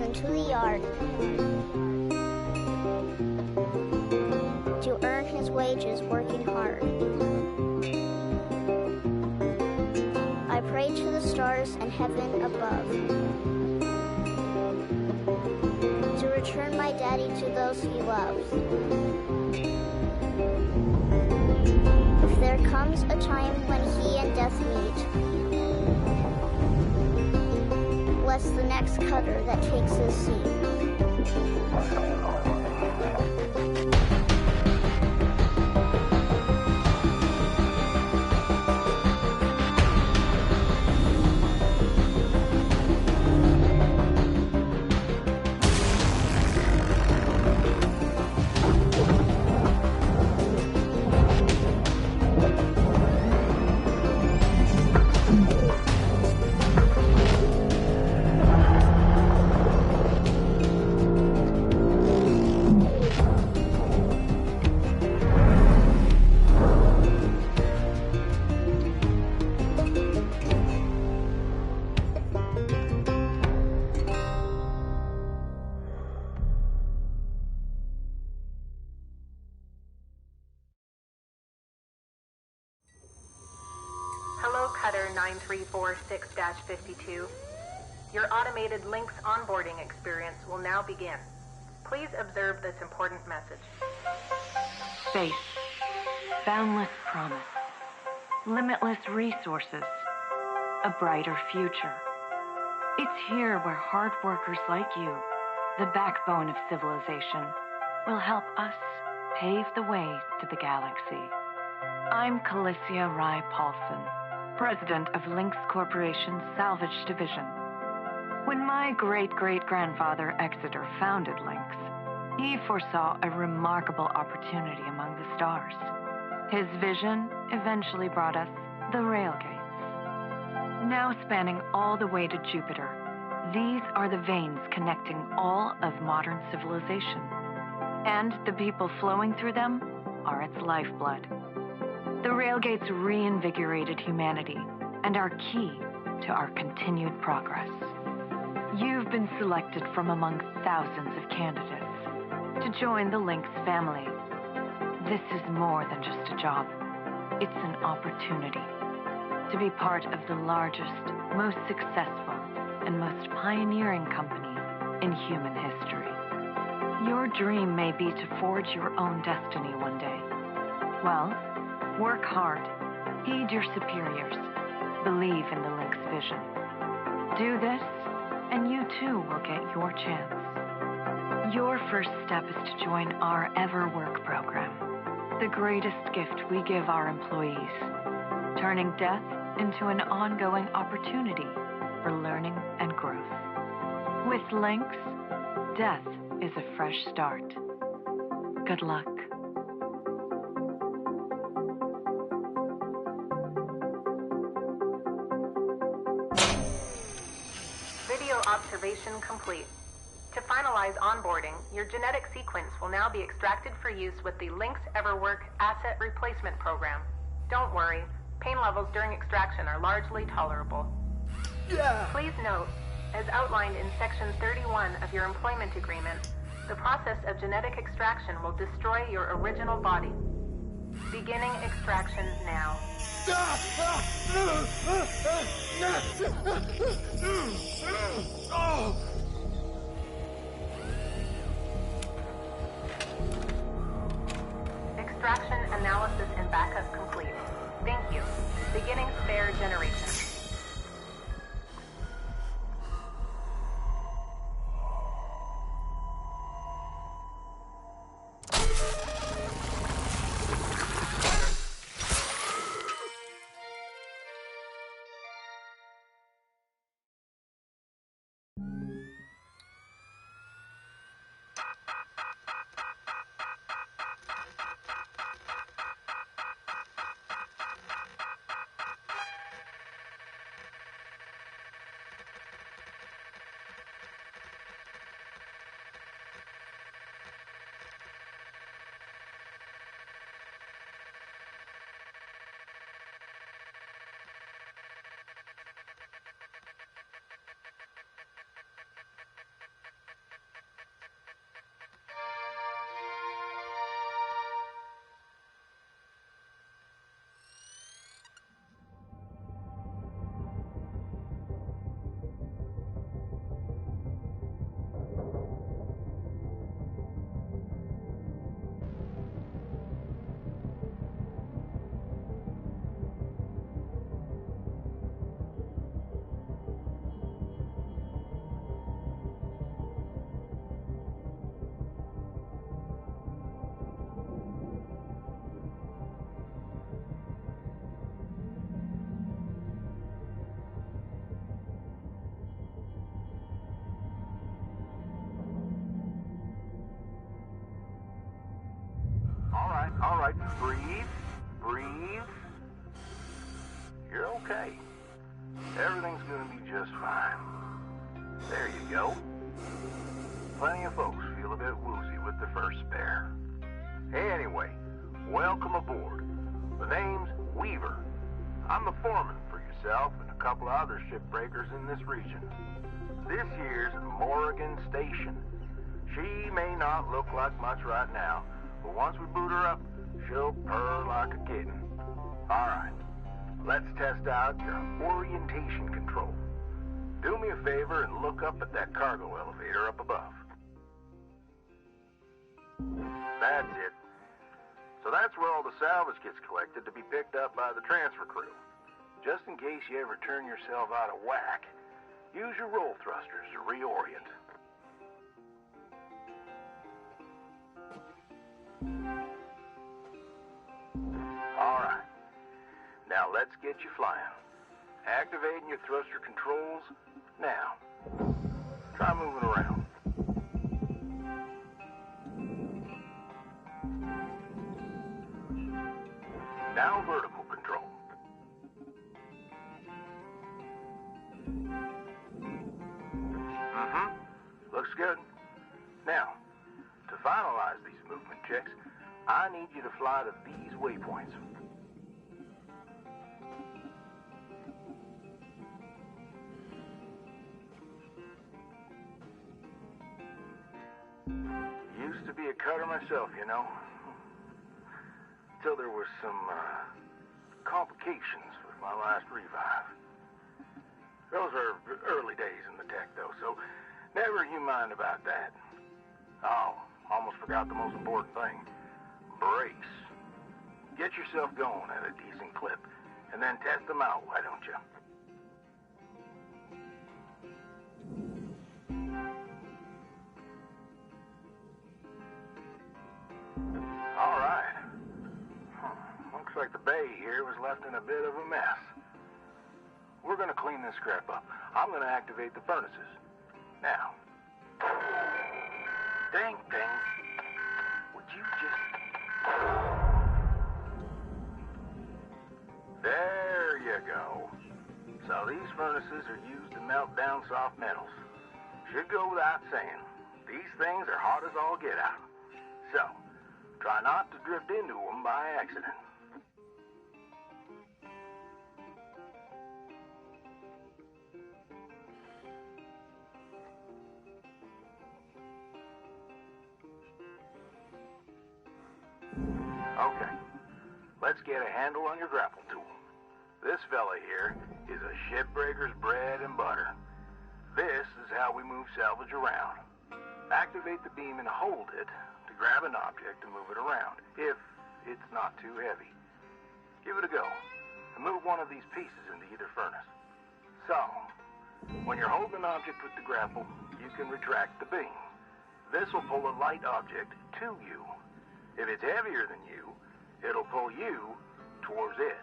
into the yard to earn his wages working hard. I pray to the stars and heaven above to return my daddy to those he loves. If there comes a time when he and death meet, bless the next cutter that takes his seat. Hello, Cutter 9346-52. Your automated Lynx onboarding experience will now begin. Please observe this important message. Space, boundless promise, limitless resources, a brighter future. It's here where hard workers like you, the backbone of civilization, will help us pave the way to the galaxy. I'm Calicia Rye Paulson, president of Lynx Corporation's Salvage Division. When my great-great-grandfather Exeter founded Lynx, he foresaw a remarkable opportunity among the stars. His vision eventually brought us the railgates. Now spanning all the way to Jupiter, these are the veins connecting all of modern civilization. And the people flowing through them are its lifeblood. The railgates reinvigorated humanity and are key to our continued progress. You've been selected from among thousands of candidates to join the Lynx family. This is more than just a job. It's an opportunity to be part of the largest, most successful, and most pioneering company in human history. Your dream may be to forge your own destiny one day. Well, work hard, heed your superiors, believe in the Lynx vision. Do this, and you too will get your chance. Your first step is to join our Ever Work program, the greatest gift we give our employees, turning death into an ongoing opportunity for learning and growth. With Lynx, death is a fresh start. Good luck. Video observation complete. To finalize onboarding, your genetic sequence will now be extracted for use with the Lynx EverWork Asset Replacement Program. Don't worry, pain levels during extraction are largely tolerable. Please note, as outlined in Section 31 of your employment agreement, the process of genetic extraction will destroy your original body. Beginning extraction now. Extraction, analysis, and backup complete. Thank you. Beginning spare generation. breathe. You're okay. Everything's gonna be just fine. There you go. Plenty of folks feel a bit woozy with the first spare. Anyway, welcome aboard. The name's Weaver. I'm the foreman for yourself and a couple of other shipbreakers in this region. This here's Morrigan Station. She may not look like much right now, but once we boot her up, she'll purr like a kitten. All right, let's test out your orientation control. Do me a favor and look up at that cargo elevator up above. That's it. So that's where all the salvage gets collected to be picked up by the transfer crew. Just in case you ever turn yourself out of whack, use your roll thrusters to reorient. All right. Now let's get you flying. Activating your thruster controls now. Try moving around. Now vertical control. Looks good. Now, to finalize these movement checks, I need you to fly to these waypoints. Used to be a cutter myself, you know. Till there were some complications with my last revive. Those are early days in the tech, though, so never you mind about that. Oh, almost forgot the most important thing. Brace. Get yourself going at a decent clip, and then test them out, why don't you? All right. Looks like the bay here was left in a bit of a mess. We're gonna clean this crap up. I'm gonna activate the furnaces. Now. Ding, ding. Would you just... There you go. So these furnaces are used to melt down soft metals. Should go without saying. These things are hot as all get out. So, try not to drift into them by accident. Okay, let's get a handle on your grapple tool. This fella here is a shipbreaker's bread and butter. This is how we move salvage around. Activate the beam and hold it to grab an object and move it around, if it's not too heavy. Give it a go, and move one of these pieces into either furnace. So, when you're holding an object with the grapple, you can retract the beam. This will pull a light object to you. If it's heavier than you, it'll pull you towards it.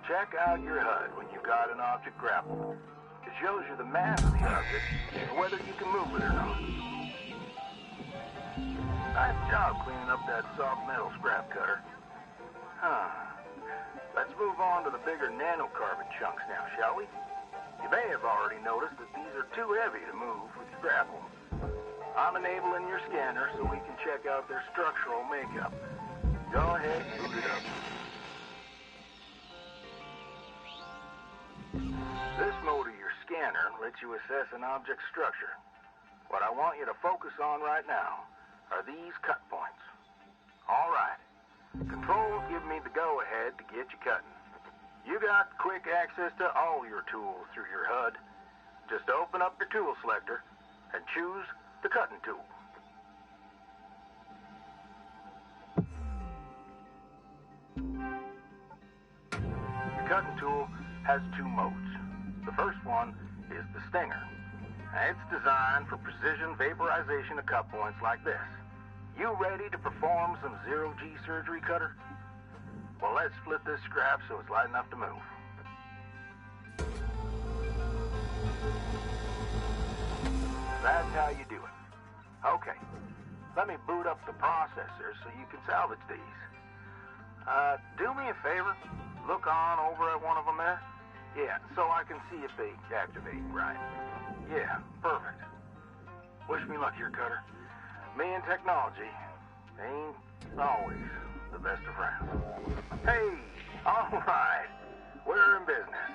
Check out your HUD when you've got an object grappled. It shows you the mass of the object and whether you can move it or not. Nice job cleaning up that soft metal scrap cutter. Let's move on to the bigger nanocarbon chunks now, shall we? You may have already noticed that these are too heavy to move with your grapple. I'm enabling your scanner so we can check out their structural makeup. Go ahead and boot it up. This mode of your scanner lets you assess an object's structure. What I want you to focus on right now are these cut points. All right. Controls give me the go-ahead to get you cutting. You got quick access to all your tools through your HUD. Just open up your tool selector and choose the cutting tool. The cutting tool has two modes. The first one is the stinger. It's designed for precision vaporization of cut points like this. You ready to perform some zero-G surgery, Cutter? Well, let's split this scrap so it's light enough to move. That's how you do it. Okay, let me boot up the processor so you can salvage these. Do me a favor. Look on over at one of them there. Yeah, so I can see if they activate right. Yeah, perfect. Wish me luck here, Cutter. Me and technology ain't always the best of friends. Hey, all right. We're in business.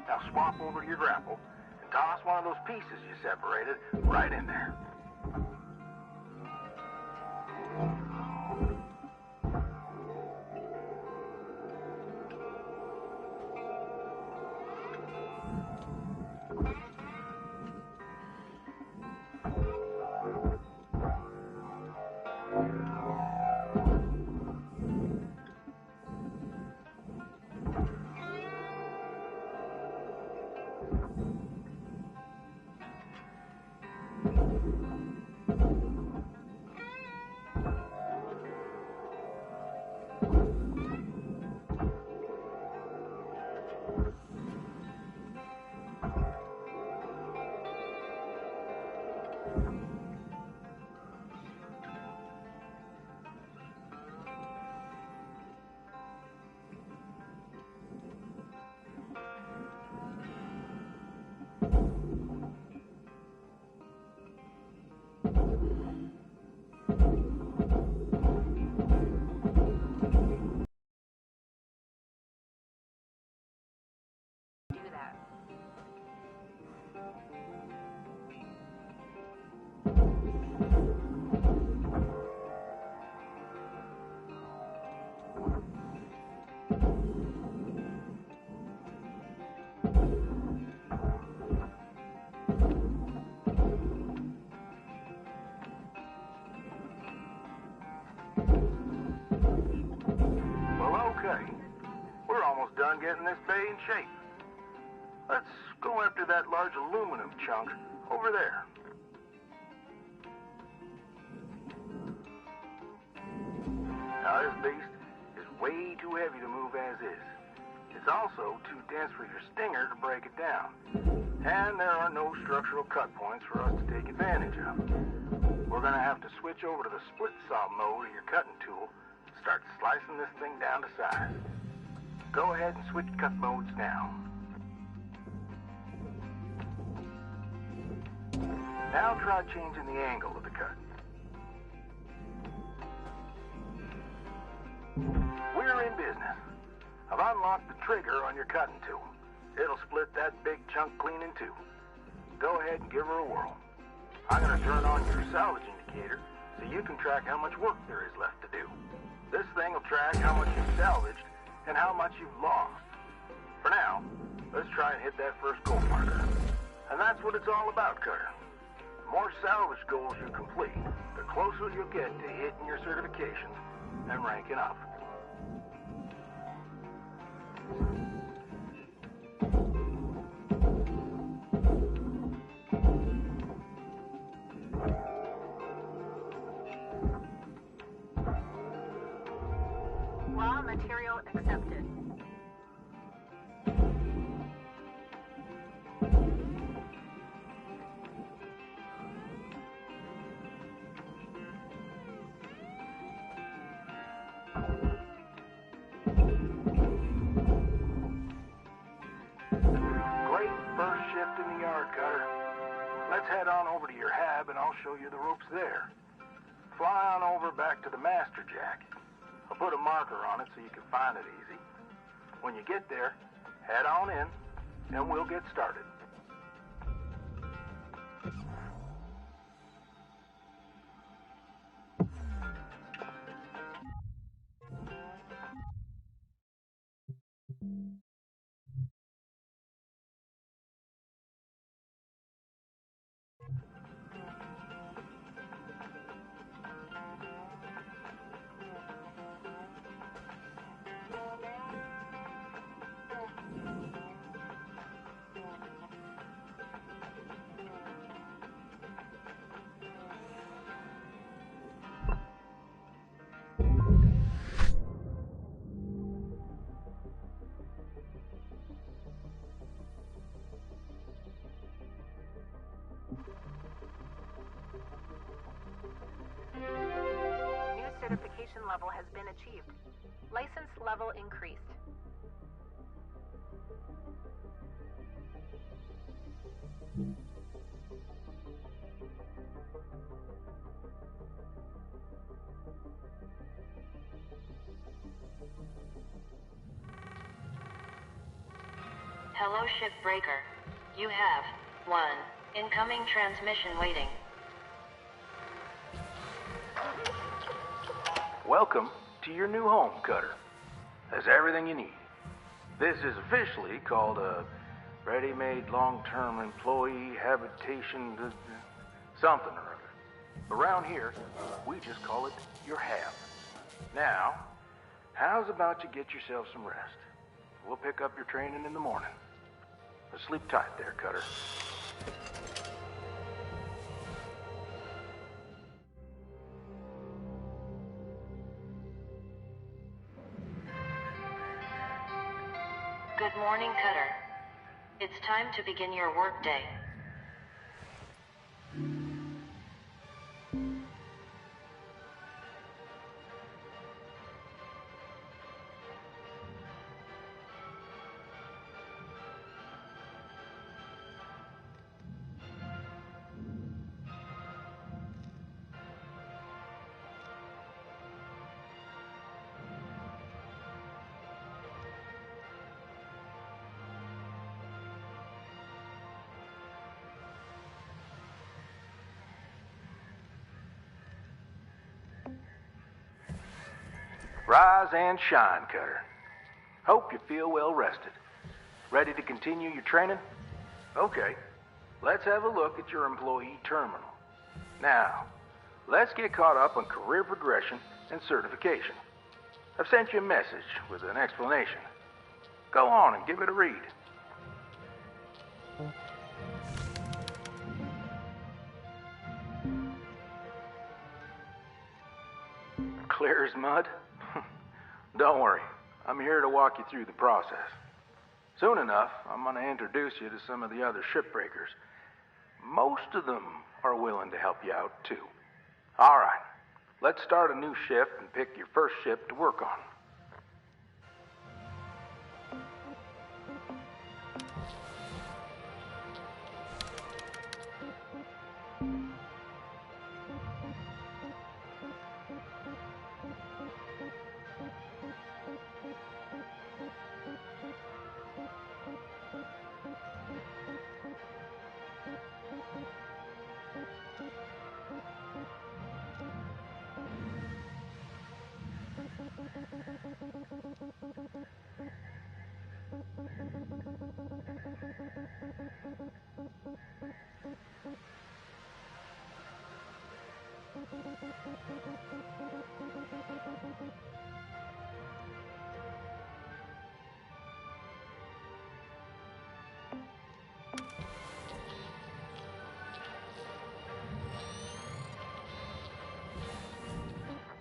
Now swap over to your grapple and toss one of those pieces you separated right in there. Do that. Well, okay. We're almost done getting this bay in shape. Let's go after that large aluminum chunk over there. Now, this beast is way too heavy to move as is. It's also too dense for your stinger to break it down. And there are no structural cut points for us to take advantage of. We're going to have to switch over to the split saw mode of your cutting tool and start slicing this thing down to size. Go ahead and switch cut modes now. Now try changing the angle of the cut. We're in business. I've unlocked the trigger on your cutting tool. It'll split that big chunk clean in two. Go ahead and give her a whirl. I'm going to turn on your salvage indicator so you can track how much work there is left to do. This thing will track how much you've salvaged and how much you've lost. For now, let's try and hit that first goal marker. And that's what it's all about, Cutter. The more salvage goals you complete, the closer you'll get to hitting your certifications and ranking up. Raw material accepted. Great first shift in the yard, Cutter. Let's head on over to your hab and I'll show you the ropes there. Fly on over back to the master jack. I'll put a marker on it so you can find it easy. When you get there, head on in and we'll get started. New certification level has been achieved. License level increased. Hello, Shipbreaker. You have one incoming transmission waiting. Welcome to your new home, Cutter. Has everything you need. This is officially called a ready-made long-term employee habitation something or other. Around here, we just call it your hab. Now, how's about you get yourself some rest? We'll pick up your training in the morning. Sleep tight there, Cutter. Good morning, Cutter. It's time to begin your workday. Rise and shine, Cutter. Hope you feel well rested. Ready to continue your training? Okay, let's have a look at your employee terminal. Now, let's get caught up on career progression and certification. I've sent you a message with an explanation. Go on and give it a read. Clear as mud? Don't worry, I'm here to walk you through the process. Soon enough, I'm going to introduce you to some of the other shipbreakers. Most of them are willing to help you out, too. All right, let's start a new shift and pick your first ship to work on.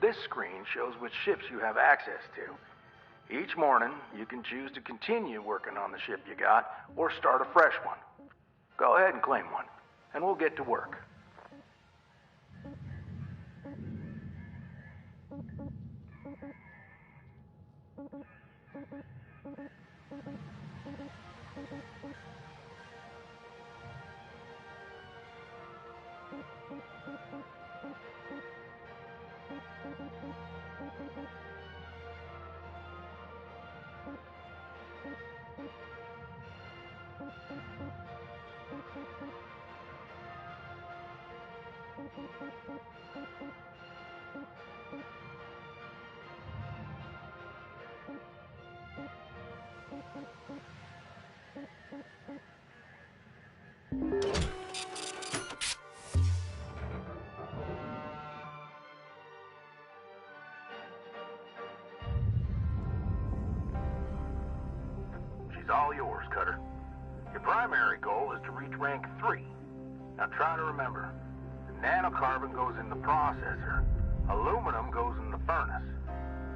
This screen shows which ships you have access to. Each morning, you can choose to continue working on the ship you got or start a fresh one. Go ahead and claim one, and we'll get to work. She's all yours, Cutter. Your primary goal is to reach rank 3. Now try to remember, the nanocarbon goes in the processor, aluminum goes in the furnace.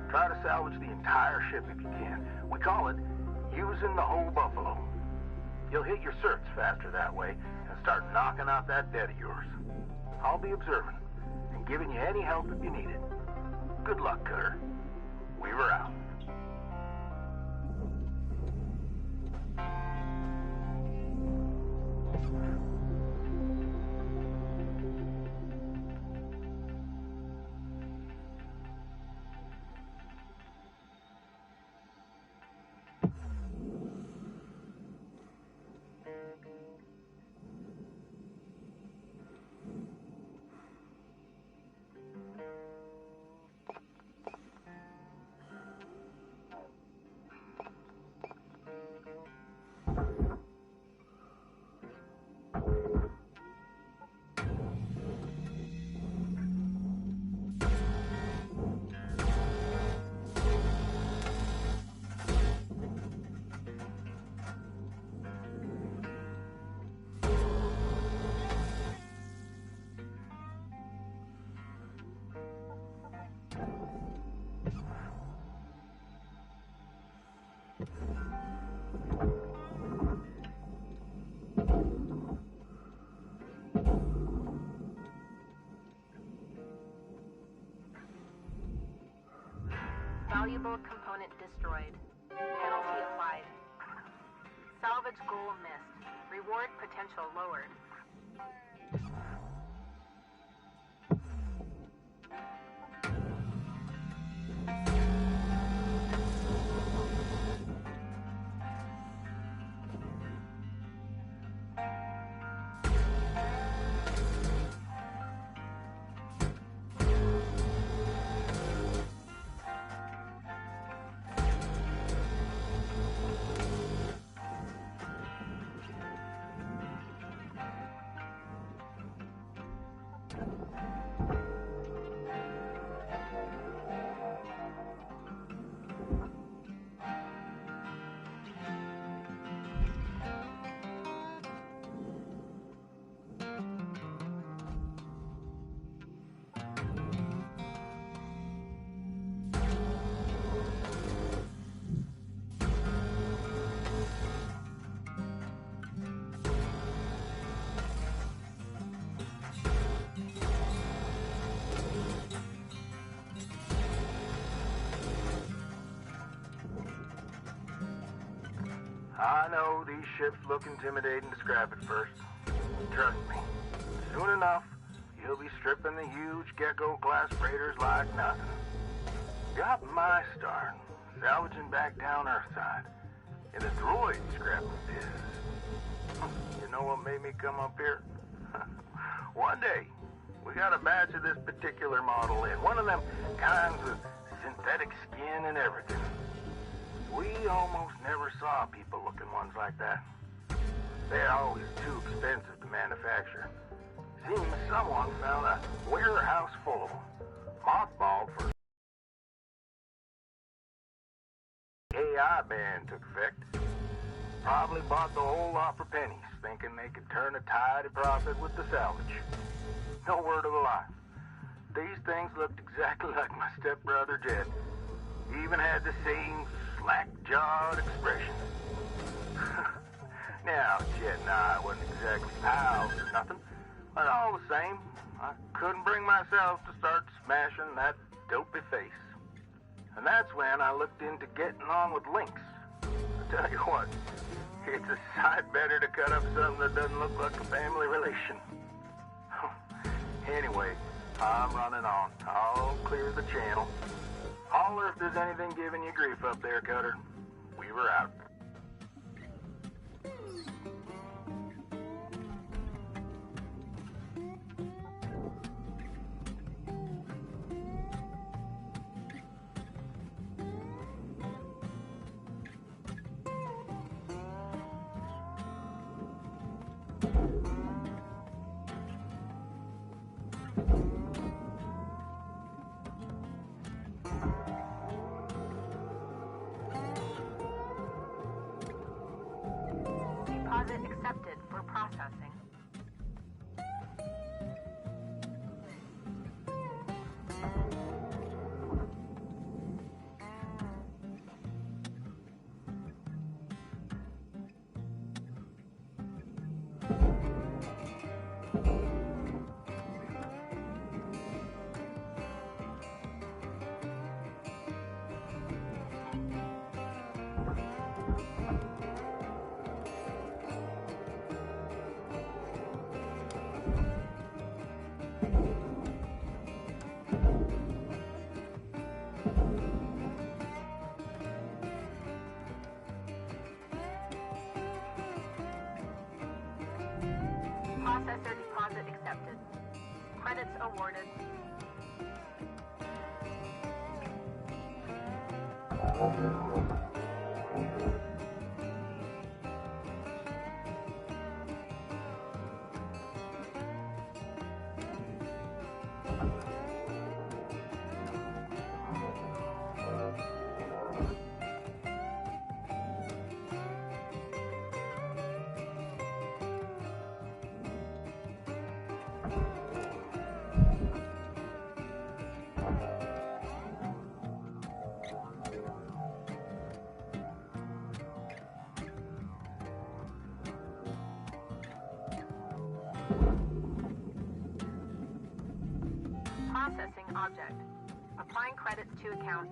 Try to salvage the entire ship if you can. We call it using the whole buffalo. You'll hit your certs faster that way and start knocking out that debt of yours. I'll be observing and giving you any help if you need it. Good luck, Cutter. Weaver out. Valuable component destroyed. Penalty applied. Salvage goal missed. Reward potential lowered. I know these ships look intimidating to scrap at first. Trust me, soon enough, you'll be stripping the huge gecko-class freighters like nothing. Got my start, salvaging back down Earthside, in the droid scrapping business. You know what made me come up here? One day, we got a batch of this particular model in, one of them kinds with synthetic skin and everything. We almost never saw people-looking ones like that. They're always too expensive to manufacture. Seems someone found a warehouse full of them, mothballed for AI ban took effect. Probably bought the whole lot for pennies, thinking they could turn a tide of profit with the salvage. No word of a lie. These things looked exactly like my stepbrother Jed. Even had the same slack-jawed expression. Now, Jed and I wasn't exactly pals or nothing, but all the same, I couldn't bring myself to start smashing that dopey face. And that's when I looked into getting on with Lynx. I tell you what, it's a sight better to cut up something that doesn't look like a family relation. Anyway, I'm running on. I'll clear the channel. Holler if there's anything giving you grief up there, Cutter. We were out. Deposit accepted for processing. Processor deposit accepted. Credits awarded. object. Applying credits to account.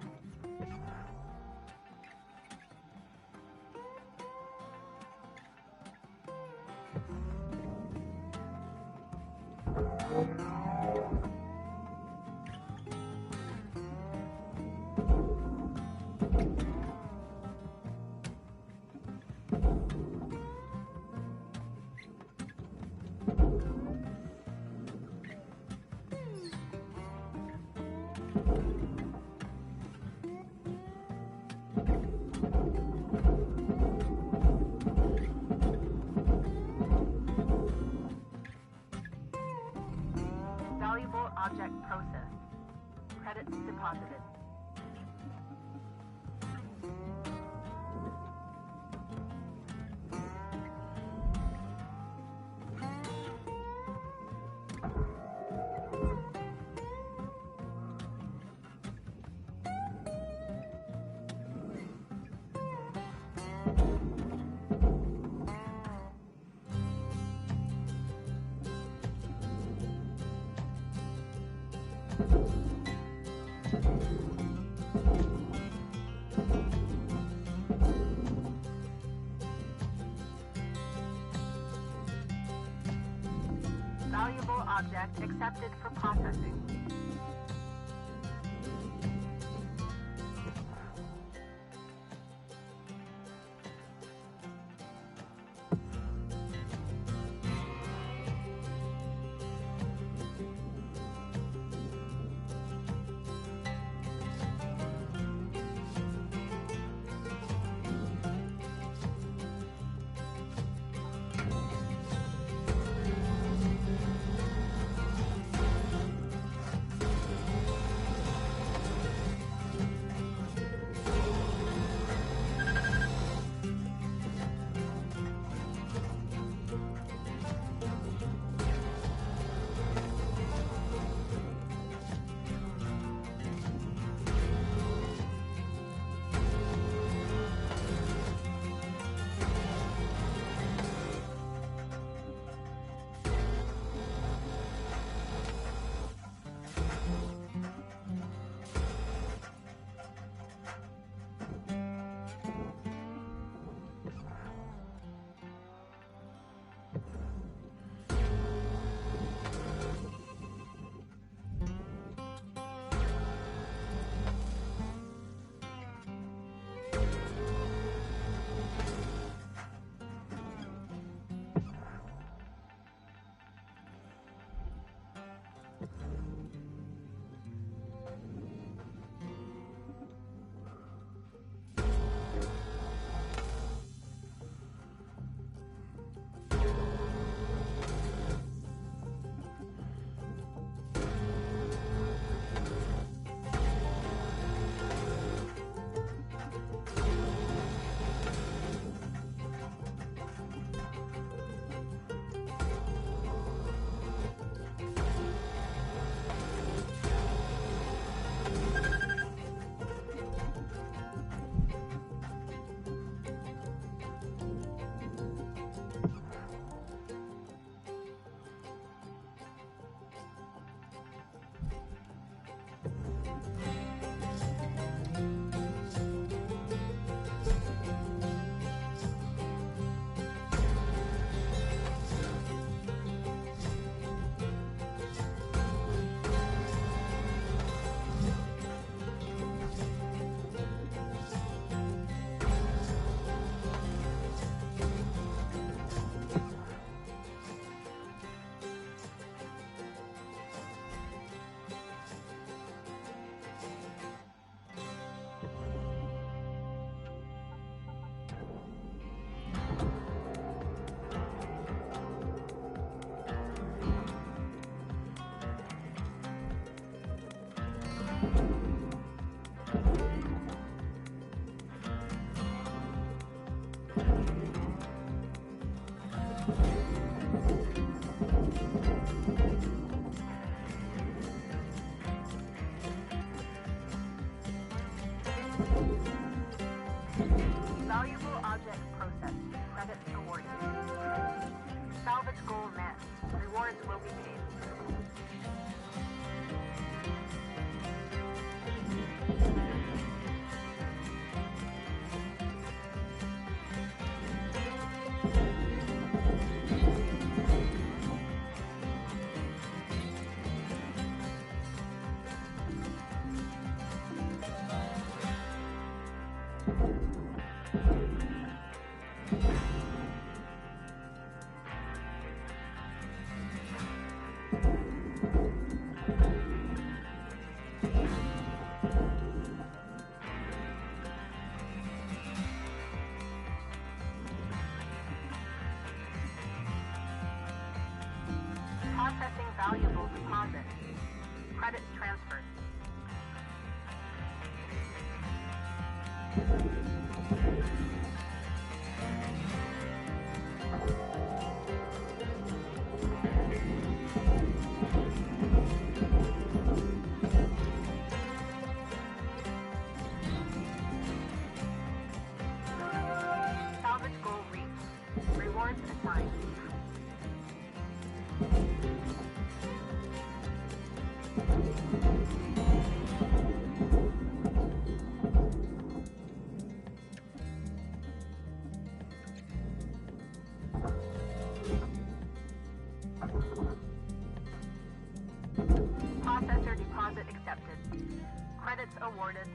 Valuable object processed. Credits deposited. Valuable object accepted for processing. Valuable object processed. Credits awarded. Salvage goal met. Rewards will be paid. Processing valuable deposit. Credits transferred. Salvage goal reached. Rewards assigned. Processor deposit accepted. Credits awarded.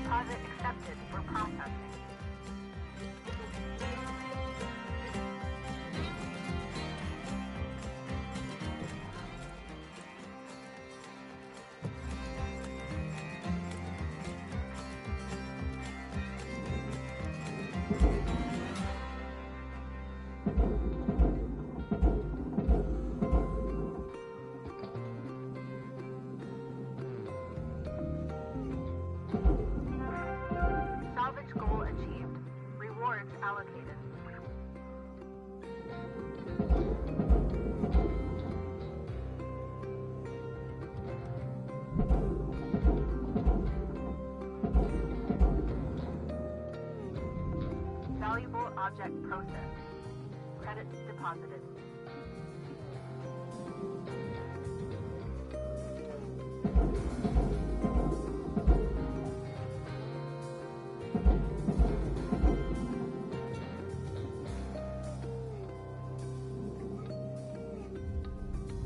Deposit accepted for processing. Salvage goal achieved. Rewards allocated. Valuable object processed. Credits deposited.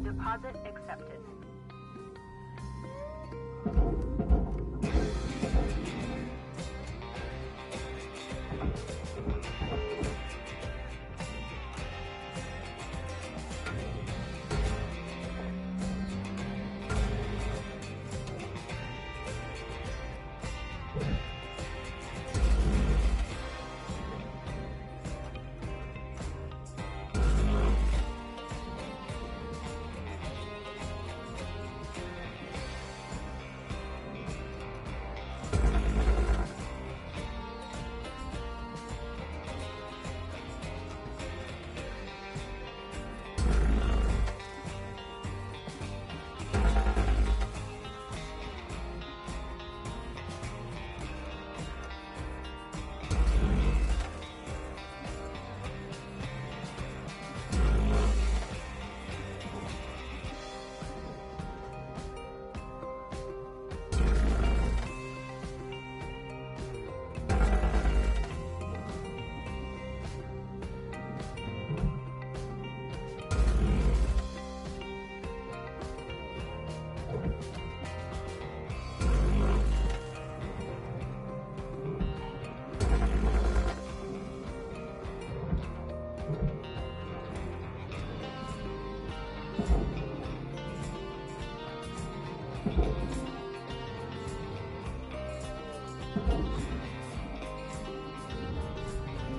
Deposit accepted.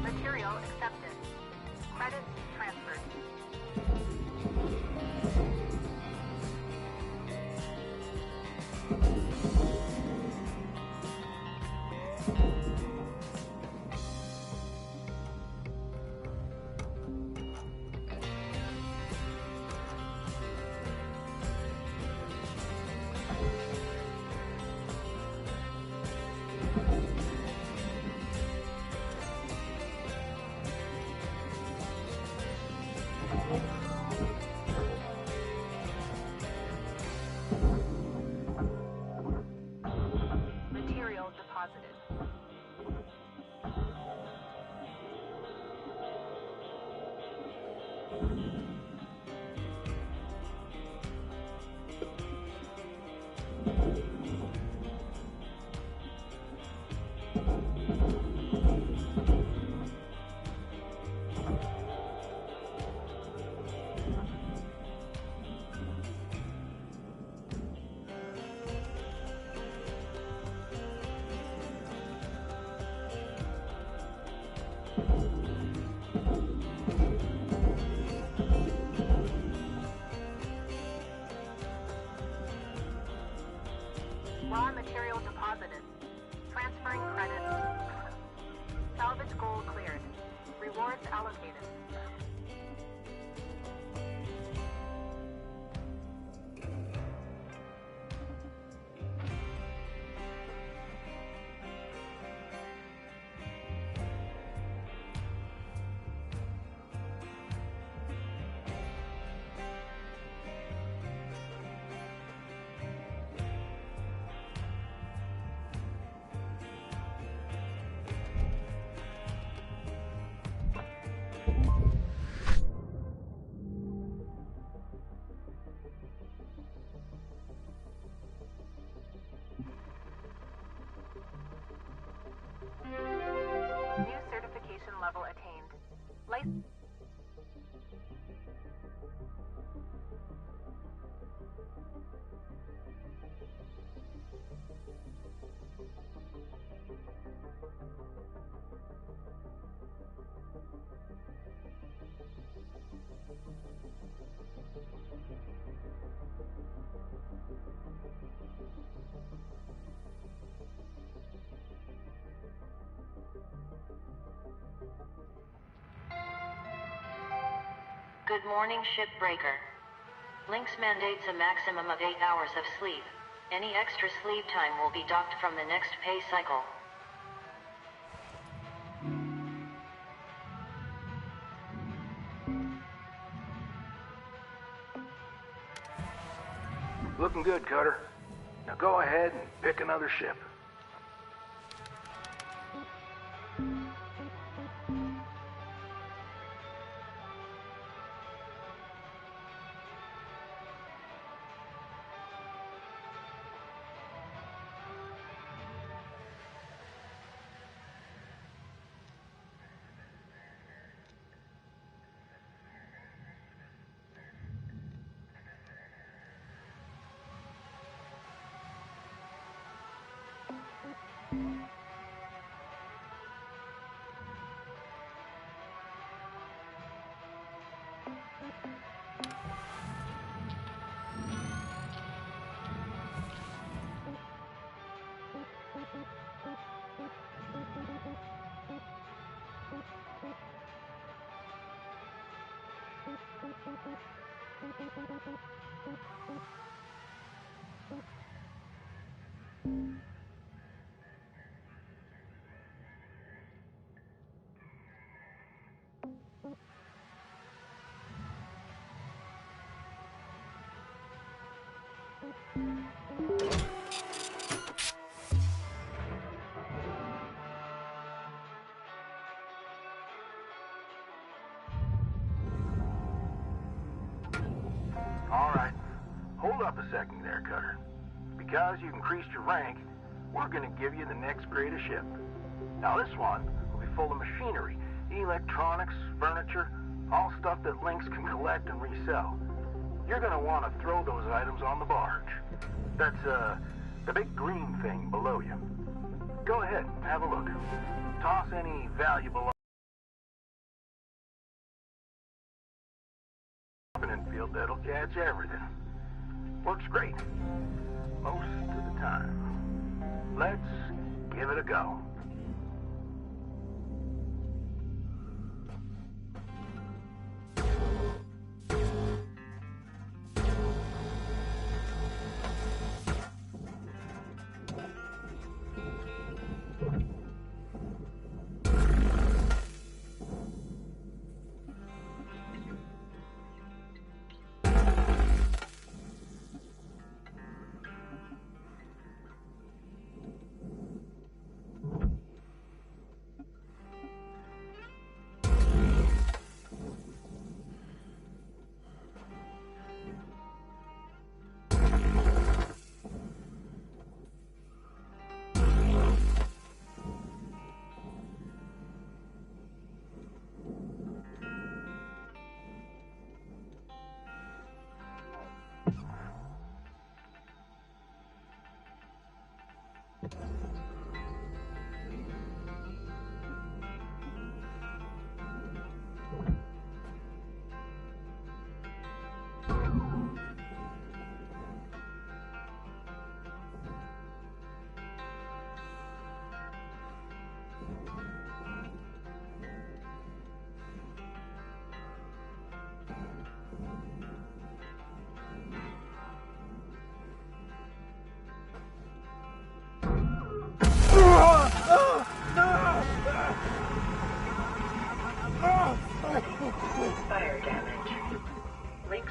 Material accepted. Credits transferred. Raw material deposited. Transferring credits. Salvage goal cleared. Rewards allocated. New certification level attained. License. Good morning, Shipbreaker. Lynx mandates a maximum of 8 hours of sleep. Any extra sleep time will be docked from the next pay cycle. Looking good, Cutter. Now go ahead and pick another ship. All right. Hold up a second there, Cutter. Because you've increased your rank, we're going to give you the next greatest ship. Now this one will be full of machinery, electronics, furniture, all stuff that Lynx can collect and resell. You're going to want to throw those items on the barge. That's, the big green thing below you. Go ahead, have a look. Toss any valuable field that'll catch everything. Works great. Most of the time. Let's give it a go.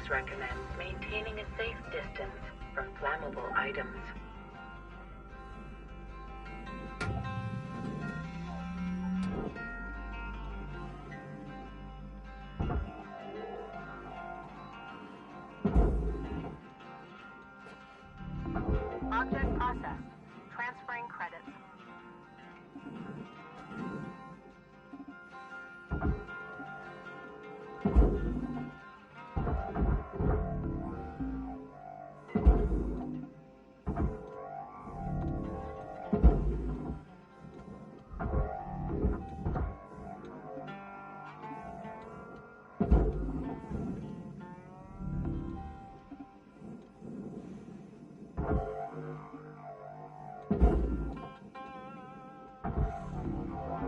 recommends maintaining a safe distance from flammable items. Object processed. Transferring credits.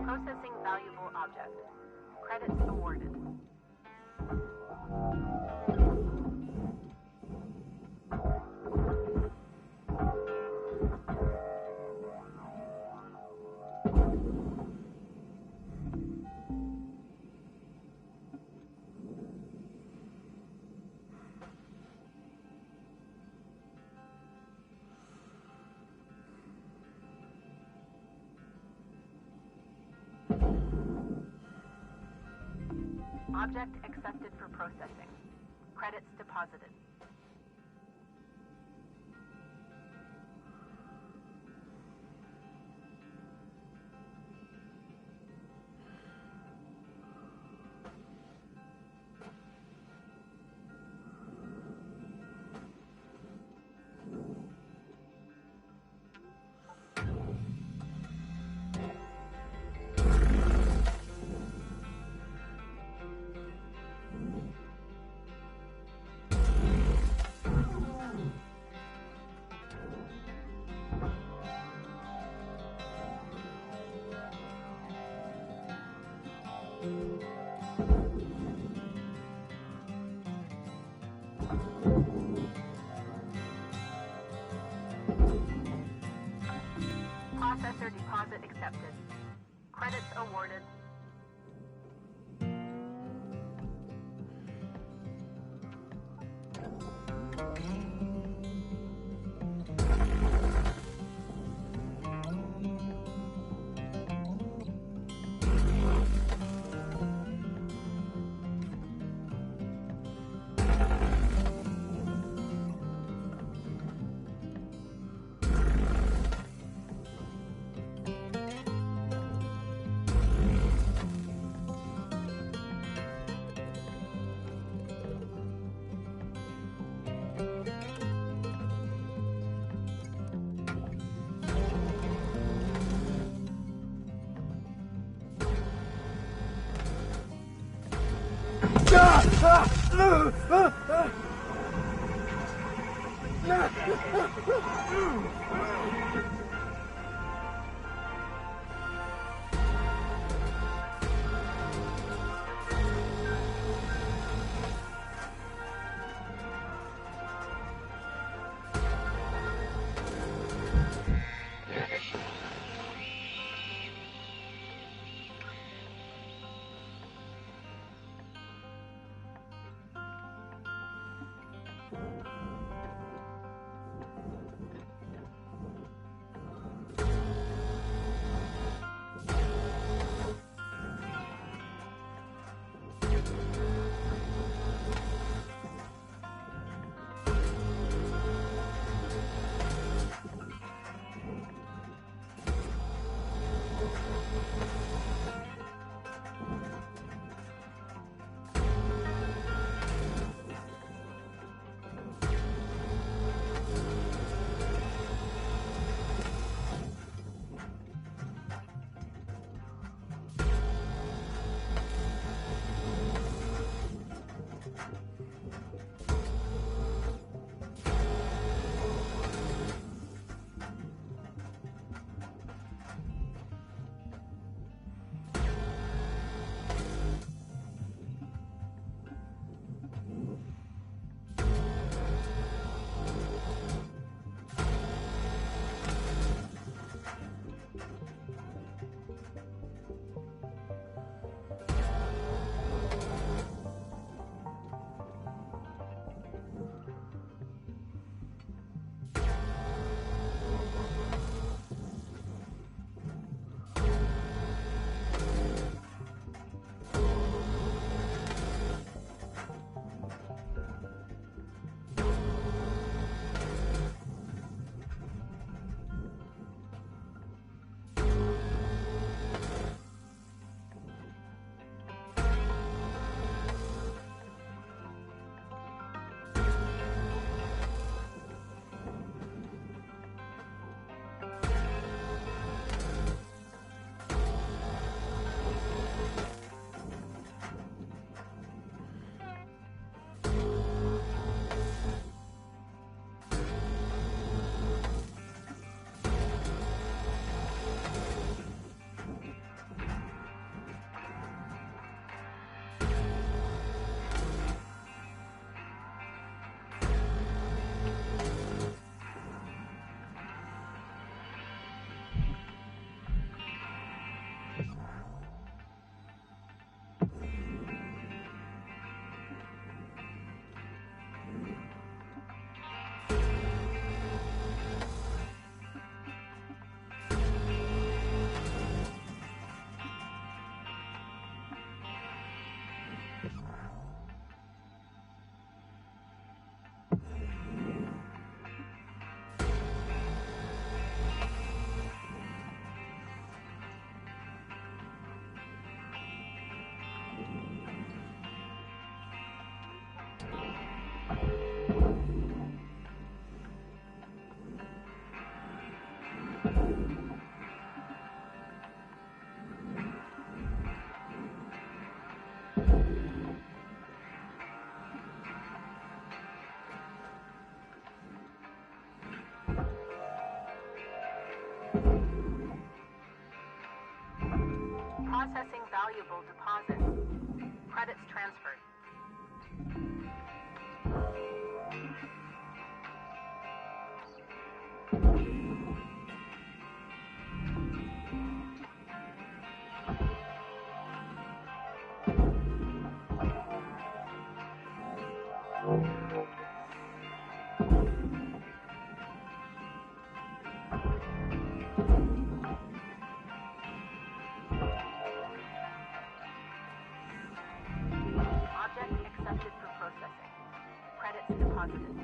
Processing valuable object. Credits awarded. Object accepted for processing. Credits deposited. Processor deposit accepted. Credits awarded. Processing valuable deposit. Credits transferred. Object accepted for processing. Credits deposited.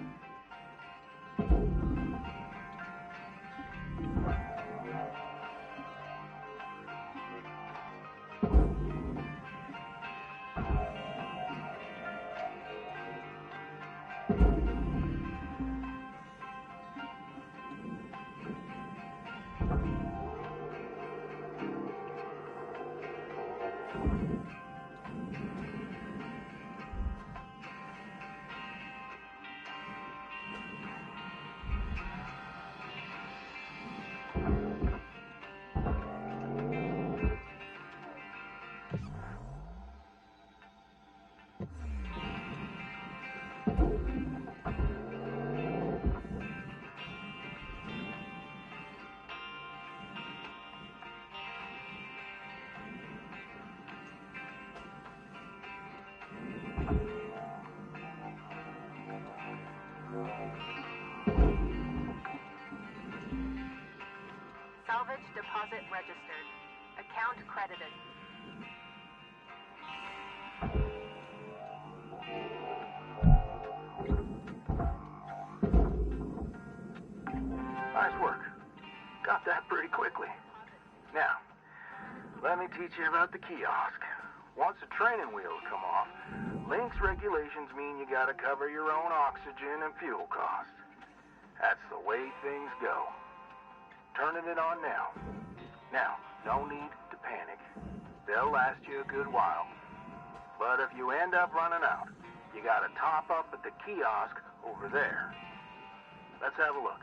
Salvage deposit registered. Account credited. Nice work. Got that pretty quickly. Now, let me teach you about the kiosk. Once the training wheels come off, Lynx regulations mean you gotta cover your own oxygen and fuel costs. That's the way things go. Turning it on now. Now, no need to panic. They'll last you a good while. But if you end up running out, you gotta top up at the kiosk over there. Let's have a look.